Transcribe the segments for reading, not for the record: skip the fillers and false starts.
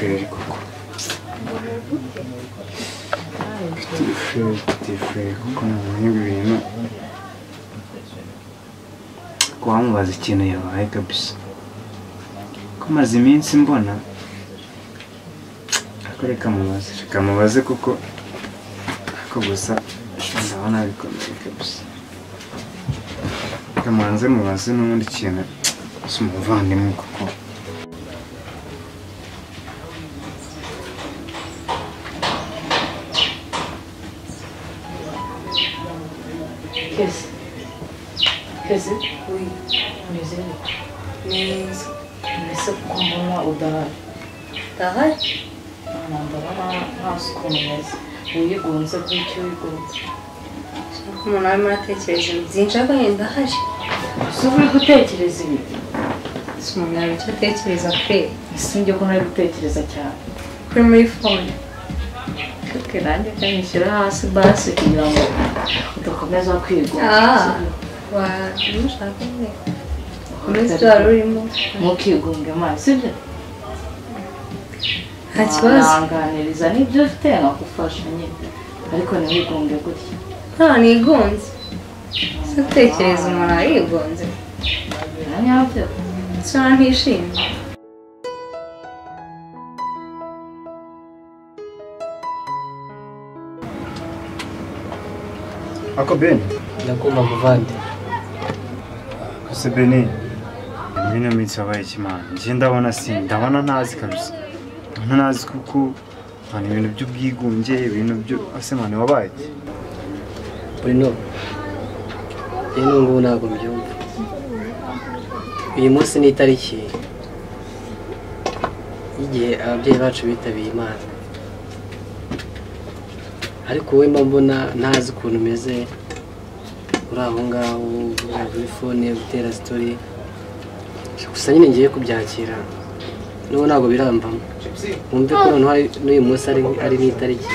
frere koko. Petit frere kuko nabonye ibintu. Kwamubaza ikintu yabaye kabisa. Ko maze iminsi mbona. Reka mubaze kuko gusa ndabona bikomeye kabisa. Kamanze mubaze n'ubundi kintu cy'umuvandimwe kuko Kese, oui, nizere. Neza. Nese kumbona udahari. Udahari? Ndabona hasi ukuntu umeze. Wigunze gutyo wigunze. Umuntu arimo aratekereza byinshi ariko ndahari. Si uri gutekereza ibi? Si umuntu yaba icyo atekereza pe. Ese njye ko ntari gutekereza cyane. Kuri muri fone. Kuko nanjye kanyishyira hasi basi kugira ngo udakomeza kwigunga. Wamushaka nde? Ukomeze wari urimo. Ntukigunge amazi, sibyo? Nta kibazo. Nanganiriza n'ibyo ufite nkagufasha nyine. Ariko ntiwigunge gutya. Nta nigunze. Si utekereza umuntu arigunze. Nyabyo. Sura ntishimye. Ako Ben, ndakumva muvandi. Ese Beni, ibintu minsi wabaye kimana. Nje ndabona ntazi kabisa. Ntazi kuko hano ibintu by'ubwigunge, ibintu byo asemane wabaye. BRUNO. Yeno ngo ntabwo mbyumva. Uyu munsi ni itariki igihe ababyeyi bacu bitabiye Imana. Ariko wowe mbona ntazi ukuntu umeze. Uri aho ngaho kuri fone gutera story. Gusa nyine ngiye kubyakira. N'ubu ntabwo birambamo. Wumve ko noneho n'uyu munsi ari n'itariki.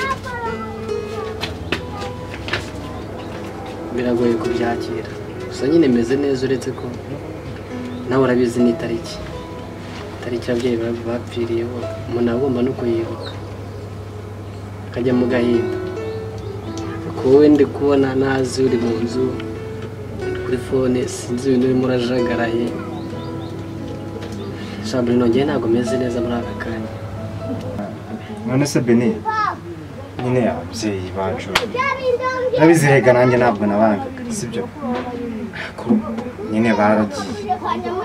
Biragoye kubyakira. Gusa nyine meze neza uretse ko nawe urabizi n'itariki. Itariki ababyeyi bapfiriyeho umuntu agomba no kuyibuka. Akajya mu gahinda. Wowe ndi kubona nazi uri mu nzu kuri fone sinzi ibintu urimo urajagaraye. BRUNO ngiye ntabwo meze neza muri aka kanya. None se Beni, nyine ababyeyi bacu nabizirega nanjye ntabwo nabangaga, sibyo? Ko nyine baragiye.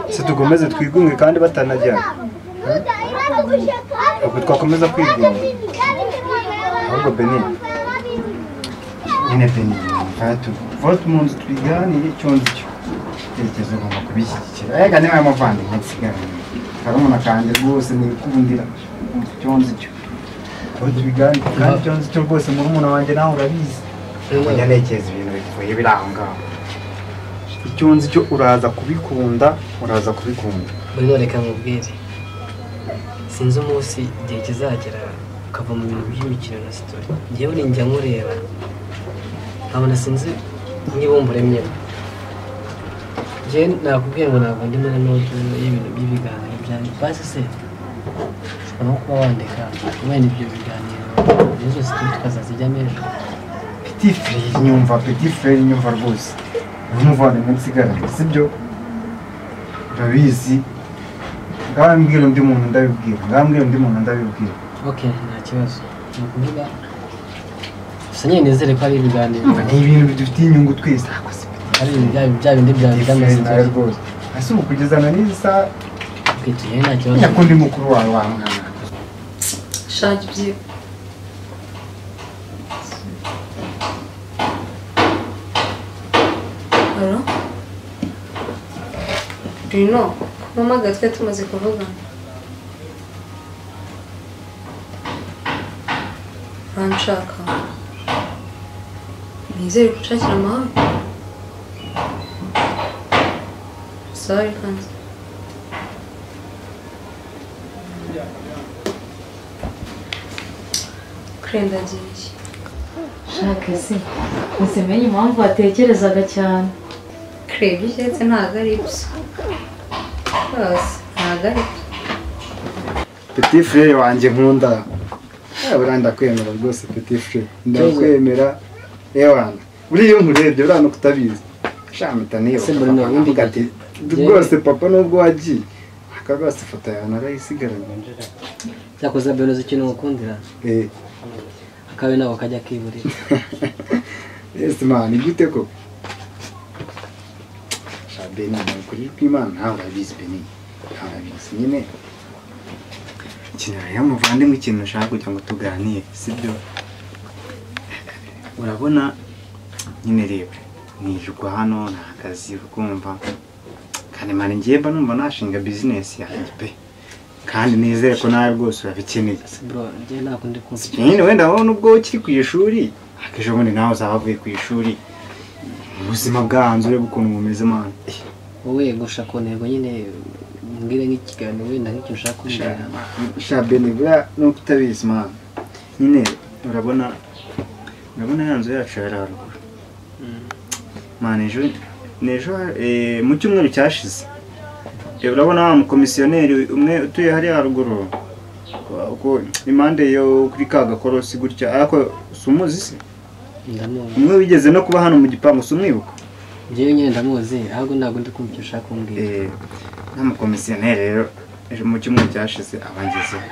Se tugomeze twigunge kandi batanajyana. Ubwo twakomeza kwigunga. Ahubwo Beni, nyine Beni, vote umunsi twiganire icyonzi cyo. Tekereza ugomba kubishyigikira. Ega niba amavandimwe nsigaranye. Karumuna kanjye rwose nikundira icyonzi cyo. Vote biganire kandi icyonzi cyo rwose murumuna wanjye nawe urabizi. Njya nekeza ibintu bivuye biri aho ngaho. Icyonzi cyo uraza kubikunda. BRUNO reka mubwire. Sinzi umunsi igihe kizagera ukava mu bintu by'imikino na story. Njyewe ninjya nkureba. Nkabona sinzi niba umuremye. Je nakubwiye ngo ntabwo ndi muri note y'ibintu by'ibiganiro byanjye. Basi se ushobora kuba wandika wenda ibyo biganiro nizo tukazazijyamo ejo. Petit frere nyumva rwose. Umuvandimwe nsigaranye, sibyo? Urabizi. Ngambwira undi muntu ndabibwira. Okay, nta kibazo. Nukuvuga gusa nyine nizere ko ari ibiganiro. Ni ibintu bidufitiye inyungu twese. Ari bya bindi by'amazina rwose. Ase ukugezana n'izi saha. Kwituye nta kibazo. Nyakundi mukuru wawe wamwana. Shaka ibyo. Hello? BRUNO, mama gatwe tumaze kuvugana. Ranshaka. Nizere gushakira amahoro. Sorry, kandi. Krenda agiye. Shaka se. Ese menye impamvu watekerezaga cyane. Kreba ishyetse ntabwo ari ibyo. Rwose ntabwo ari ibyo. petit frère wanjye nkunda buranda kwemera rwose petit frère ndakwemera ewana buriyo nkurebye burano kutabizi shamita niyo Bruno ati rwose papa nubwo wagiye akagwase ifoto yawe narayisigaranye cyakoze Benuzi ikintu ngukundira akabe nawe kajya kiburira yes man igute ko Beni kuri kw'Imana ntawe urabizi Beni ntawe urabizi nyine ikintu yamuvandimwe ikintu ushaka kugira ngo tuganire sibyo urabona nyine reba nijugwa hano nta kazi ukumva kandi mani ngiye mba numva nashinga business yanjye pe kandi nizere ko nawe rwose urabikeneye bro njye ntabwo ndi kumva nyine wenda wowe nubwo ukiri ku ishuri akejo bundi nawe uzaba wavuye ku ishuri ubuzima bwanze ureba ukuntu bumeze mani wowe gusha ku ntego nyine mbwire nk'ikiganiro wenda nk'ikintu ushaka kumbwira Beni buriya nuko utabizi mani nyine urabona ya nzu yacu yari haruguru mani ejo mu cyumweru cyashize urabona wa mukomisiyoneri umwe utuye hariya haruguru impande yo kuri ka gakorosi gutya ariko sumuzi se umwe wigeze no kuba hano mu gipangu sumwibuka njyewe nyine ndamuzi ahubwo ntabwo ndi kumva icyo ushaka kumbwira nta mukomisiyoneri rero ejo mu cyumweru cyashize abangezeho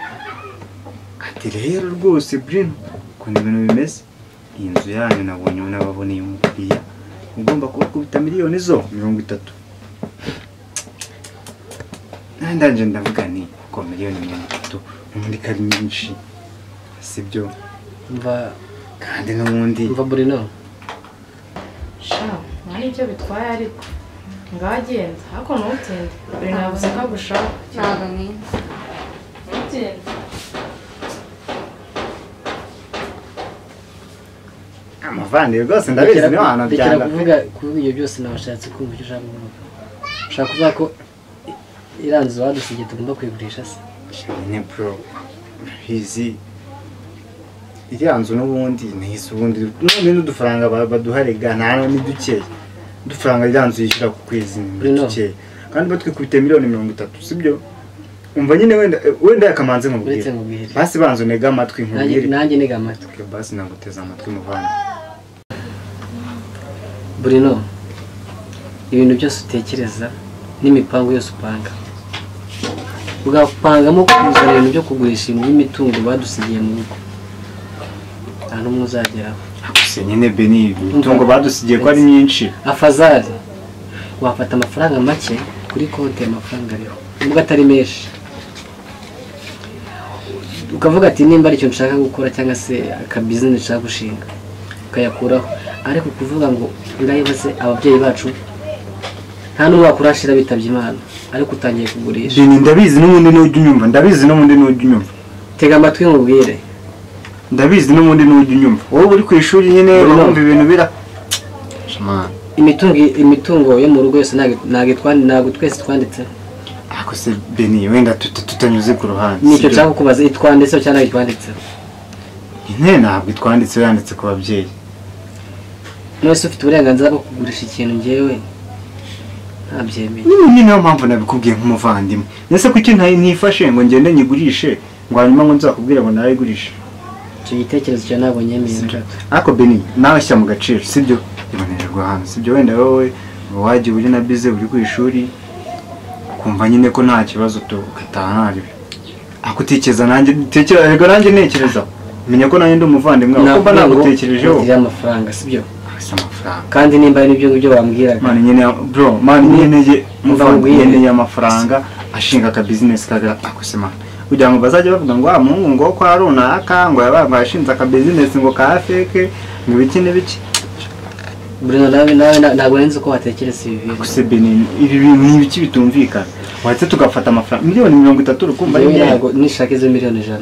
ati rero rwose Bruno ukuntu ibintu bimeze iyi nzu yanyu nabonye unababoneye umukiriya ugomba kubakubita miliyoni zo 30 ndanje ndavuga ni ko miliyoni 30 ubundi kari nyinshi sibyo mva kandi n'ubundi mva Bruno nani icyo bitwaye ariko ngagenda hako ntutinde Bruno yavuze ko agushaka ntabwo ni ntutinde amavandi rwose ndabizi no hano byanga kuvuga kuri ibyo byose nabashatse kumva icyo ushaka kuvuga ushaka kuvuga ko iranzu wadusigiye tugomba kwigurisha se nyine bro hizi iranzu n'ubundi nihise ubundi none n'udufaranga baduharega nta ni dukeya udufaranga iranzu yishyura ku kwezi ni dukeya kandi batwikubite miliyoni 30 sibyo umva nyine wenda yakamanze nkubwira basi banzo nega amatwi nkubwire nanjye nega amatwi basi naguteza amatwi muvana Bruno ibintu byose utekereza n'imipango yose upanga ugapangamo kuzana ibintu byo kugurisha imitungo badusigiye mu rugo nta n'umwe uzageraho akuse nyine Beni imitungo badusigiye ko ari nyinshi afazari wafata amafaranga make kuri konti y'amafaranga ariho nubwo atari menshi ukavuga ati nimba ari icyo nshaka gukora cyangwa se akabizinesi nshaka gushinga ukayakuraho ariko kuvuga ngo ngayibaze ababyeyi bacu nta n'umwe wakurashira bitabye Imana ariko utangiye kugurisha ndabizi n'ubundi n'ujya unyumva ndabizi n'ubundi n'ujya unyumva tega amatwi nkubwire ndabizi n'ubundi n'ujya unyumva wowe uri ku ishuri nyine urumva ibintu bira imitungo yo mu rugo yose ntabwo twese twanditse ako se Beni wenda tutanyuze ku ruhande nicyo nshaka kubaza itwanditseho cyangwa itwanditseho nyine ntabwo itwanditseho yanditse ku babyeyi nose ufite uburenganzira bwo kugurisha ikintu njyewe ntabyemeye niyo mpamvu nabikubwiye nk'umuvandimwe nese kuki ntifashe ngo ngende nyigurishe ngo hanyuma ngo nzakubwire ngo narayigurishe icyo gitekerezo cyawe ntabwo nyemeye ariko Beni nawe shyira mu gaciro sibyo ibonererwa hano sibyo wenda wowe wagiye uri na bize uri ku ishuri kumva nyine ko nta kibazo ugataha ntaribi ako utekereza nanjye ntekereza menya ko nanjye ndi umuvandimwe kuko mba nagutekerejeho amafaranga sibyo amafaranga kandi nimba ari n'ibyo ngibyo wambwiraga mani nyine bro mani nkeneye amafaranga ashinga aka business kaga akusema kugira ngo bazajya bavuga ngo muhungu ngo kwa runaka ngo yabaye ashinze aka business ngo ka fake ngo ibiki n'ibiki Bruno nawe ntabwo nzi ko watekereza ibi bintu akuse Beni ibi bintu n'ibiki bitumvikana wahise tugafata amafaranga miliyoni 30 rukumva ari ntabwo nishaka izo miliyoni 100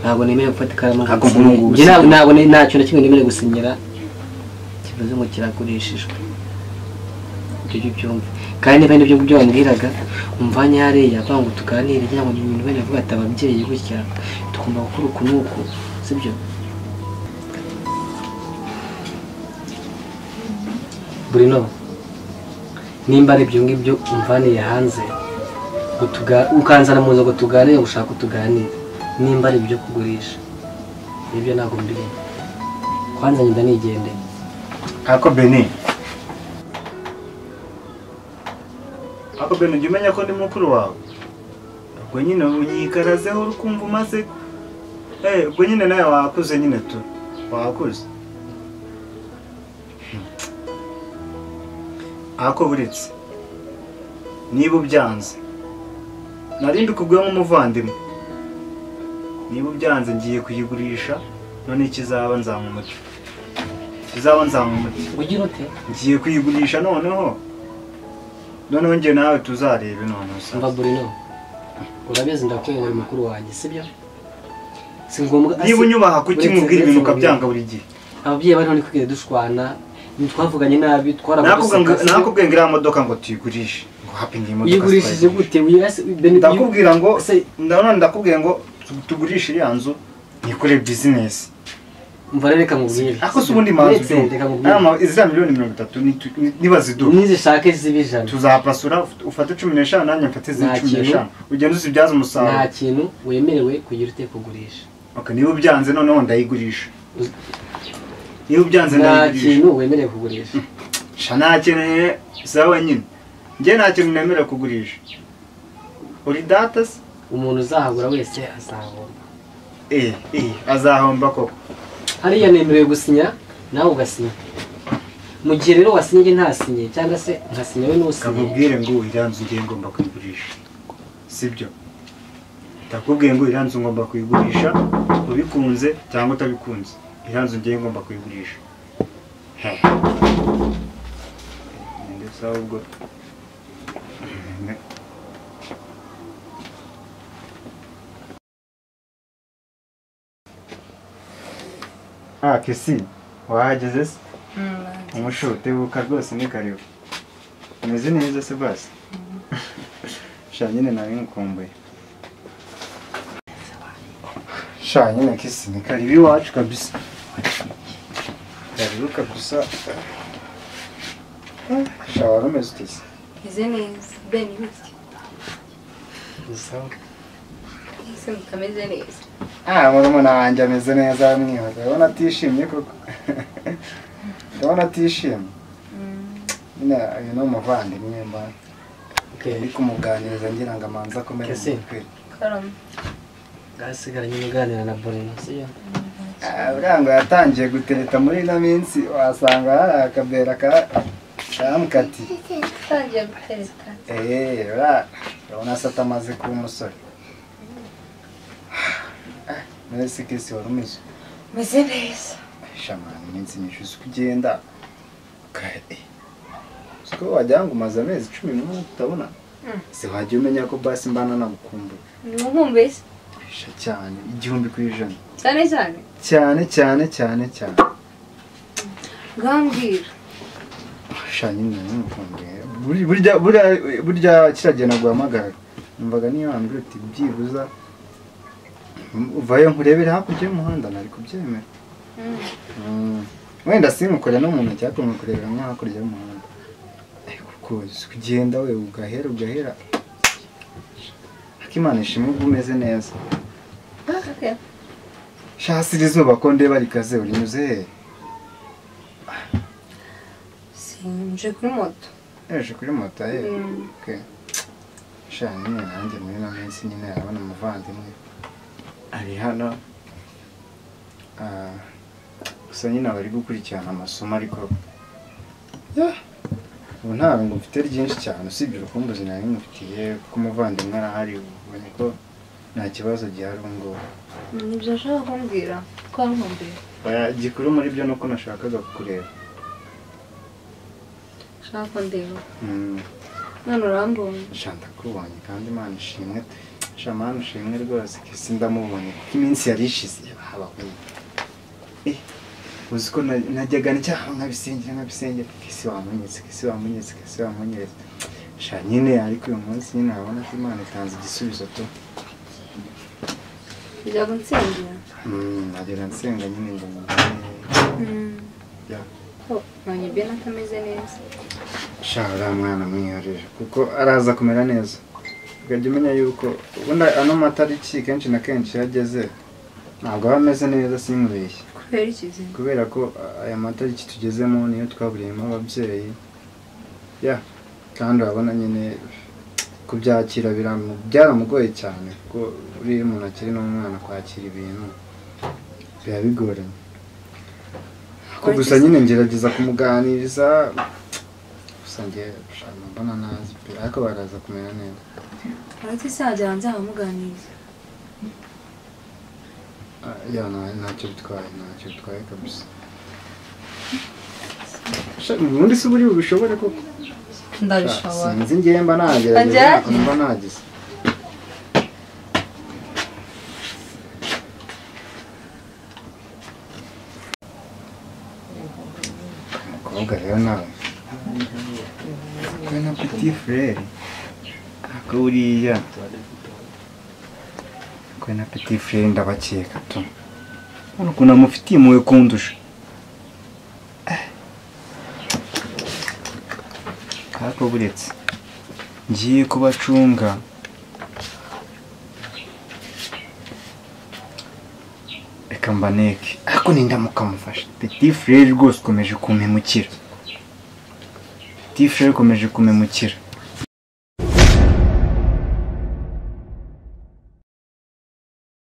ntabwo nemeye gufata ikarama ntabwo ntacyo na kimwe nemeye gusinyira kivuze ngo kiragurishijwe ibyo byumva kandi niba n'ibyo byo wambwiraga umvanye hariya banga tuganire kugira ngo ibintu bene vuga ati ababyeyi gutya tugomba gukora uku n'uku sibyo Bruno nimba ari ibyo ngibyo umvaniye hanze ukanzana mu nzu ngo tuganire ushaka tuganire nimba ari ibyo kugurisha nibyo ntabwo mbirimo kwanza nyinda nigendeye ako Beni ujya umenya ko ndi mukuru wawe ubwo nyine unyikarazeho urukumva umaze ubwo nyine nawe wakuze nyine tu wakuze ako buretse niba ubyanze narindi kubwiye nk'umuvandimwe niba ubyanze ngiye kuyigurisha none ikizaba nzamumuti ugira ute ngiye kuyigurisha noneho njye nawe tuzarebe noneho mva Bruno urabizi ndakwengera mukuru wanjye sibyo si ngombwa niba unyubaha kuki mubwira ibintu ukabyanga buri gihe ababyeyi bari hano kwigire dushwana twavuganye nabi nakubwiye ngo iriya modoka ngo tuyigurishe ngo hapingi imodoka uyigurishije gute ndakubwiye ngo tugurishe iriya nzu nikore bizinesi mva reka mubwire ako se ubundi manzu izira miliyoni 30 niba ziduha nizishake zibijana tuzapasura ufate 15 nanjye mfate 15 ugenda uzibyaza umusaruro nta kintu wemerewe kugira ute kugurisha niba ubyanze noneho ndayigurisha nta kintu wemerewe kugurisha nta kintu sawa nyine njye nta kintu nemerewe kugurisha uri datas umuntu uzahagura wese azahomba azahomba koko hariya nemerewe gusinya nawe ugasinya mu gihe rero wasinye ntasinye cyangwa se nkasinya we n'usinye kamubwire ngo iriya nzu ngiye ngomba kuyigurisha sibyo ndakubwiye ngo iriya nzu ngomba kuyigurisha ubikunze cyangwa utabikunze iriya nzu ngiye ngomba kuyigurisha ndetse ahubwo kesi wahageze se umushote buka rwose ni karibu umeze neza se basi sha nyine nari ngukumbuye sha nyine kesi ni karibu iwacu kabisa karibu kabisa sha wari umeze ute se meze neza Beni bityo sawa ese mutameze neza murumuna wanjye ameze neza mwihoza urabona atishimye koko urabona atishimye nyine uyu ni umuvandimwe mbana ndi kumuganiriza ngira ngo amanza akomere mu mutwe gasigara nyine uganira na Bruno siyo uriya ngo yatangiye gutereta muri ino minsi wasanga hari akabera kamukatiye yatangiye gutereta urabona se atamaze kuba umusore Nese kesi wari umeze meze neza shamani iminsi myinshi uzi kugenda siko wagira ngo umaze amezi 10 utabona se wajya umenya ko basi mbana nagukumbuye nkumbuye sha cyane 100%. cyane ngambira sha nyine nkumbuye burya kiragena guhamagara numvaga niyo ambira uti byibuza uvayo nkurebera hakurya y'umuhanda nari kubyemera wenda simukorera no muntu cyangwa kumukorera nka hakurya y'umuhanda kuko kugenda we ugahera akimana ishimwe umeze neza shasi izuba ko ndeba rikaze urinyuze he sinje kuri moto kuri moto okay shani nanjye muri no minsi nyine abana umuvandimwe ari hano gusa nyine bari gukurikirana amasomo ariko ubu ntabwo mfite ryinshi cyane usibye urukumbuzi nari mufitiye kuko umuvandimwe arahari ubonye ko nta kibazo gihari ubu ngubu nibyo ashaka kumbwira ko nkumbuye gikuru muri byo nuko nashakaga kukureba shaka ko ndeba none urambonye ndakubonye kandi Imana ishimwe shamana ushimwe rwose kisi ndamubonye kuko iminsi yari ishize habaho uzi ko najyaga ncyaha nkabisengera kisi wamunyetse sha nyine ariko uyu munsi nyine abona ko Imana itanze igisubizo to bijya gunsengera nagera nsenga nyine ngo nanye bena atameze neza sha uriya mwana mwihoreje kuko araza kumera neza ukajya umenya yuko ubundi ano matariki kenshi na kenshi yageze ntabwo aba ameze neza simubeshye. Kubera ko aya matariki tugezemo niyo twaburiyemo ababyeyi kandi urabona nyine kubyakira byaramugoye cyane kuko uriya umuntu akiri n'umwana kwakira ibintu biba bigoranye. Gusa nyine ngerageza kumuganiriza gusa njye mbona nazi pe ariko baraza kumera neza. Arati sajya hanze amuganiriza. Ntacyo bitwaye kabisa. Ubundi se buri bubishobore koko? Ndabishobora. Sinzi ngiye mba nagerageza mba nagize. Umukobwa rero nawe kwe na petit frere ako uriya kwe na petit frere ndabakeka tu none ukuntu amufitiye impuhwe kundusha. Ariko buretse ngiye kubacunga reka mbaneke ariko nindamuka mufasha. Petit frere rwose ukomeje kumpemukira. Petit frere ukomeje kumpemukira.